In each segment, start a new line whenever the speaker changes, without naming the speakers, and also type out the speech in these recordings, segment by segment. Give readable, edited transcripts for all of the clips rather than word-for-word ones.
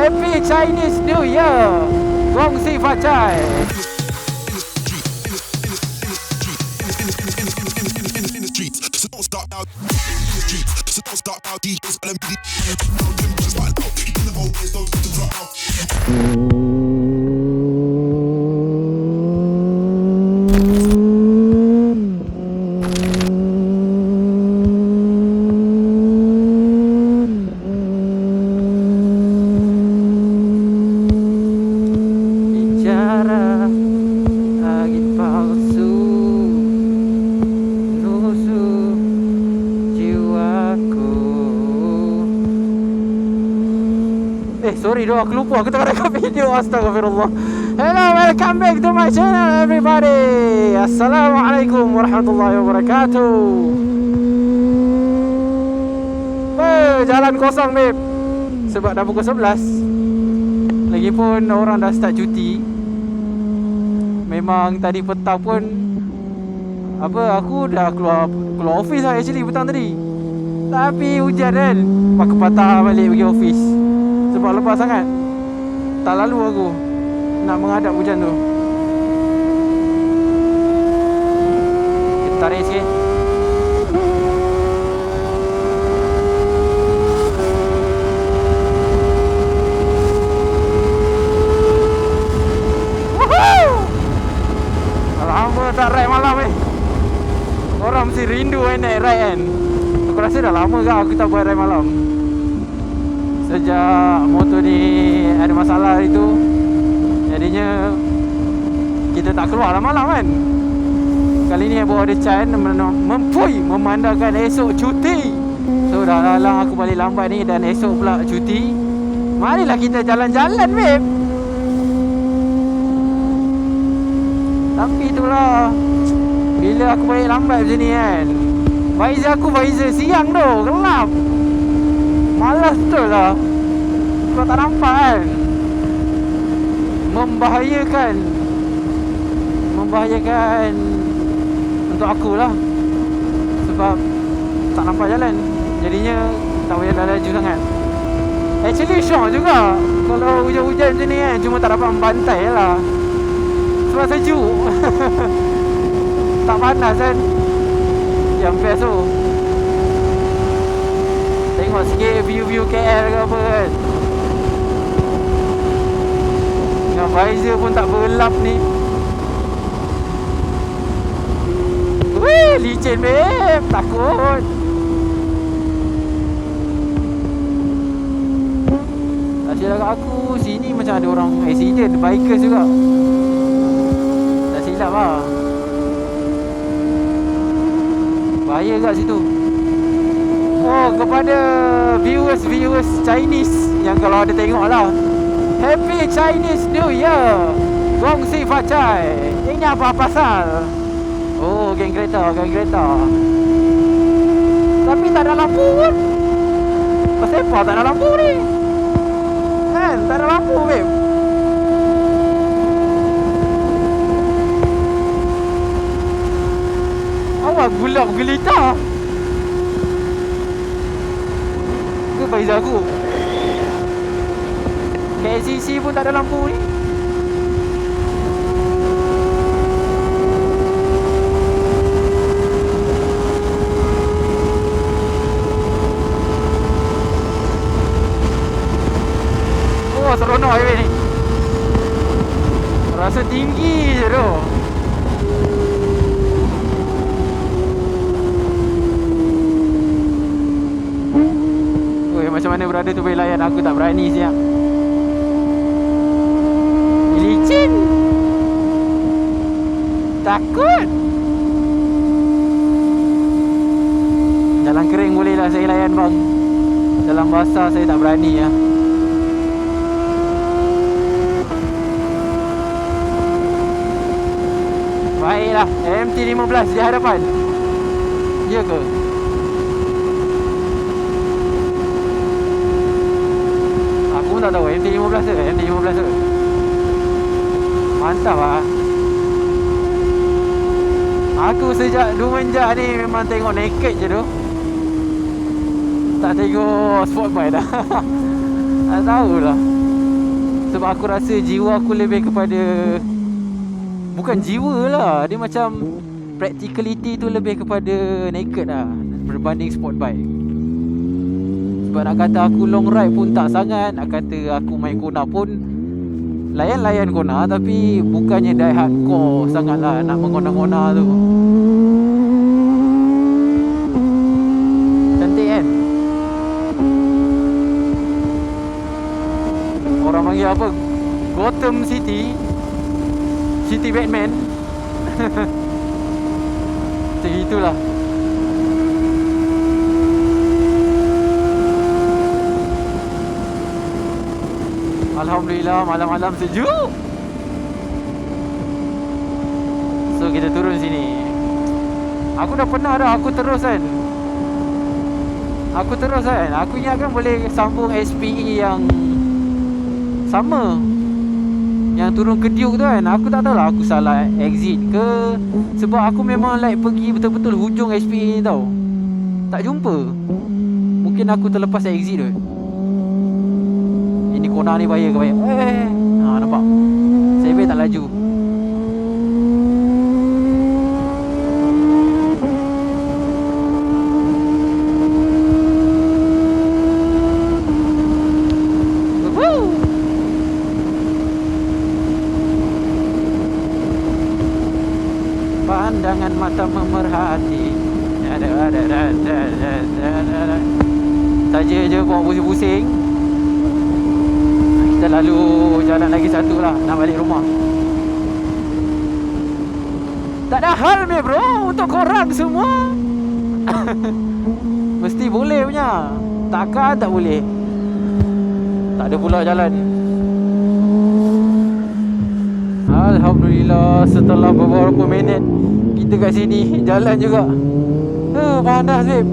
Happy Chinese New Year. Gong Si Fa Chai. Sorry doh, aku lupa aku tengah rekod video. Astagfirullah. Hello, welcome back to my channel everybody. Assalamualaikum warahmatullahi wabarakatuh. Jalan kosong babe. Sebab dah pukul 11. Lagipun orang dah start cuti. Memang tadi petang pun aku dah keluar office lah actually petang tadi. Tapi hujan kan, pakai patah balik pergi office. Sebab lepas sangat tak lalu aku nak menghadap hujan tu. Kita tarik sikit. Woohoo! Lama tak ride malam Orang mesti rindu naik ride kan. Aku rasa dah lama ke aku tak buat ride malam. Sejak motor ni ada masalah itu, jadinya kita tak keluar lah malam kan. Kali ni bawa ada Chan memandangkan esok cuti. So dah lalang aku balik lambat ni dan esok pula cuti. Marilah kita jalan-jalan babe. Tapi itulah, bila aku balik lambat macam ni kan, visor siang tu, gelap. Malas betul lah. Kau tak nampak kan. Membahayakan untuk aku lah. Sebab tak nampak jalan. Jadinya tak payah dah laju sangat. Actually syok juga kalau hujan-hujan macam ni kan. Cuma tak dapat membantai lah. Sebab sejuk. Tak panas kan. Yang best tu, tengok sikit view KL ke apa kan. Dengan visor pun tak berlap ni. Weh, licin babe. Takut. Tak silap kat aku, sini macam ada orang accident, bikers juga. Tak silap lah. Bahaya kat situ. Oh, kepada viewers Chinese yang kalau ada tengok lah, Happy Chinese New Year. Gong Si Fa Chai. Ini apa pasal? Oh, geng kereta. Tapi tak ada lampu pun. Pasal apa tak ada lampu ni? Kan, tak ada lampu babe. Awak gulap gelita. Visor aku KCC pun tak ada lampu ni. Oh, seronok highway ni. Rasa tinggi je tu. Macam mana berada tu boleh layan, aku tak berani siap. Licin. Takut. Jalan kering boleh lah saya layan bang. Jalan basah saya tak berani ya. Baiklah, MT-15 di hadapan. Ya ke? Tak tahu MT-15 ke? MT-15 ke? Mantap lah. Aku sejak Dumenjak ni memang tengok naked je tu. Tak tengok sport bike dah. Tak tahulah. Sebab aku rasa jiwa aku lebih kepada, bukan jiwa lah, dia macam practicality tu lebih kepada naked lah berbanding sport bike. Sebab nak kata aku long ride pun tak sangat, nak kata aku main Kona pun layan-layan Kona, tapi bukannya die hardcore sangat lah nak mengona-ngona tu. Cantik kan? Orang panggil apa? Gotham City, City Batman. Macam itulah. Alhamdulillah malam-malam sejuk. So kita turun sini. Aku dah pernah dah, aku terus kan. Aku ingatkan boleh sambung SPE yang sama, yang turun ke Duke tu kan. Aku tak tahu lah aku salah exit ke, sebab aku memang like pergi betul-betul hujung SPE ni tau. Tak jumpa. Mungkin aku terlepas exit tu. Ini Kona ni bahaya ke bahaya. Nampak. Saya baik tak laju. Pandangan mata memerhati. Saja je buat pusing-pusing. Kita lalu jalan lagi satu lah, nak balik rumah. Tak ada hal ni bro untuk korang semua. Mesti boleh punya. Takkan tak boleh. Tak ada pula jalan. Alhamdulillah, setelah beberapa minit kita kat sini, jalan juga. Panas babe.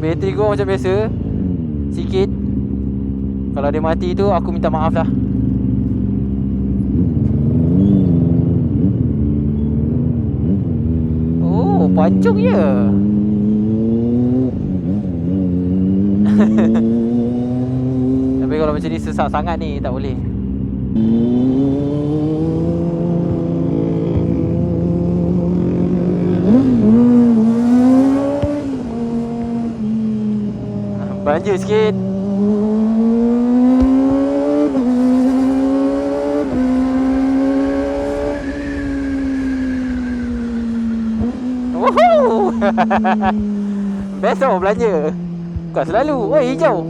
Bateri gua macam biasa, sikit. Kalau dia mati tu, aku minta maaf lah. Oh, pancung je. Tapi kalau macam ni sesak sangat ni, tak boleh. Banjir sikit. Woohoo. Best tau belanja. Bukan selalu. Oi, hijau.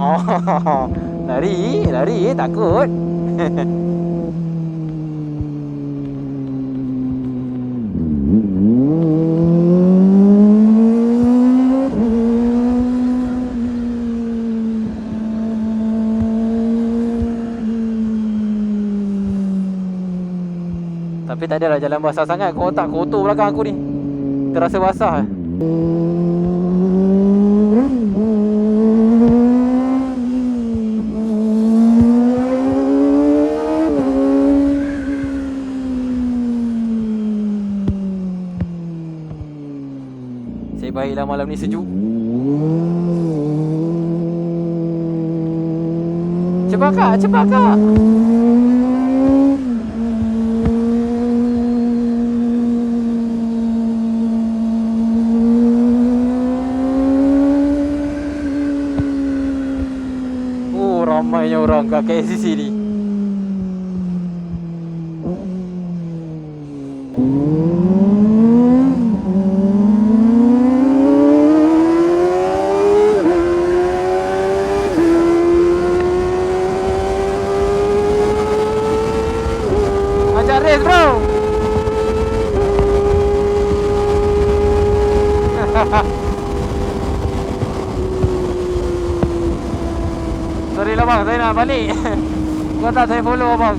Oh, lari takut. Tapi tak adalah jalan basah sangat. Kau tak kotor belakang aku ni. Terasa basah. Saya baiklah malam ni sejuk. Cepat kak. Ramainya orang kat KLCC ni. Ajak race bro. Sorry lah bang, saya nak balik. Kau tak saya follow abang.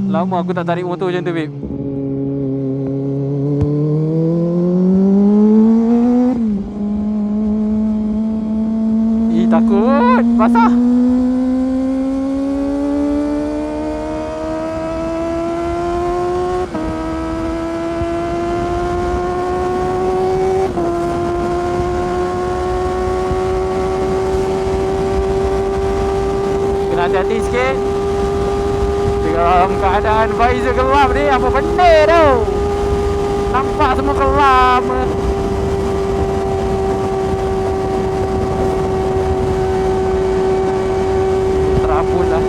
Lama aku tak tarik motor macam tu babe. Takut basah. sikit. Dalam keadaan visor gelap ni, apa benda tu? Nampak semua kelam. Terapun lah.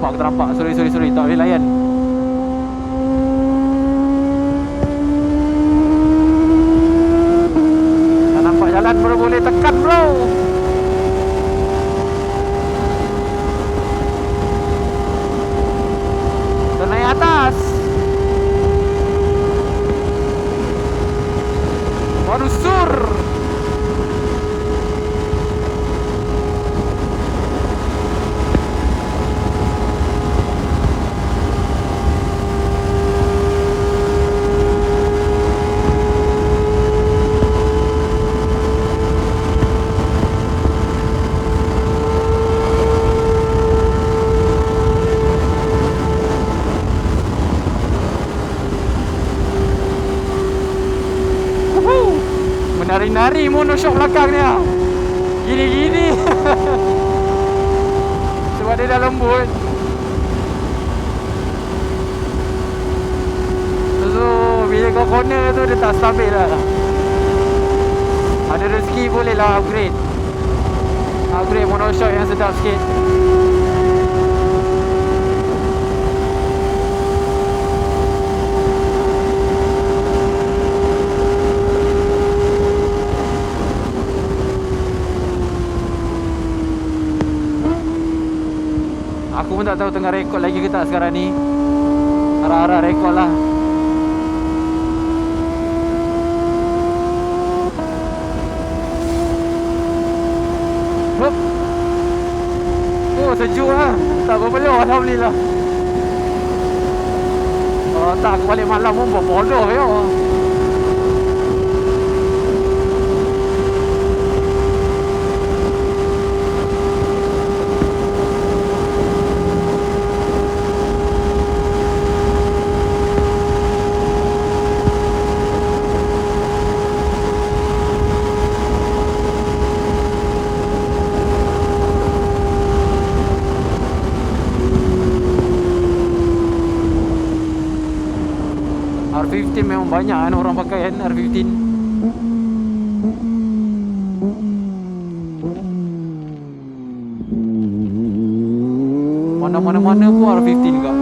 Aku tak nampak. Sorry. Tak boleh layan. Tak nampak jalan baru boleh tekan bro. Kita naik atas. Baru sur. Menari-nari monoshock belakang ni lah. Gini-gini. Sebab dia dah lembut. So bila kau corner tu dia tak stabil lah. Ada rezeki boleh lah upgrade monoshock yang sedap sikit. Aku pun tak tahu tengah rekod lagi ke tak sekarang ni. Arah-arah rekod lah. Hup. Oh sejuk lah. Tak berpeluh alhamdulillah. Oh tak, aku balik malam pun bodoh yo. R15 memang banyak kan orang pakai kan R15. Mana-mana pun R15 kak.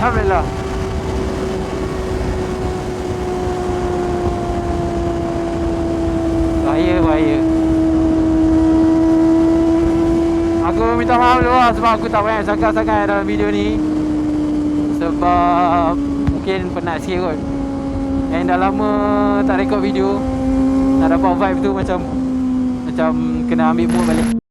Alhamdulillah. Bahaya. Aku minta maaf dulu lah sebab aku tak banyak cakap sangat dalam video ni. Sebab mungkin penat sikit kot. Yang dah lama tak rekod video. Nak dapat vibe tu macam kena ambil mood balik.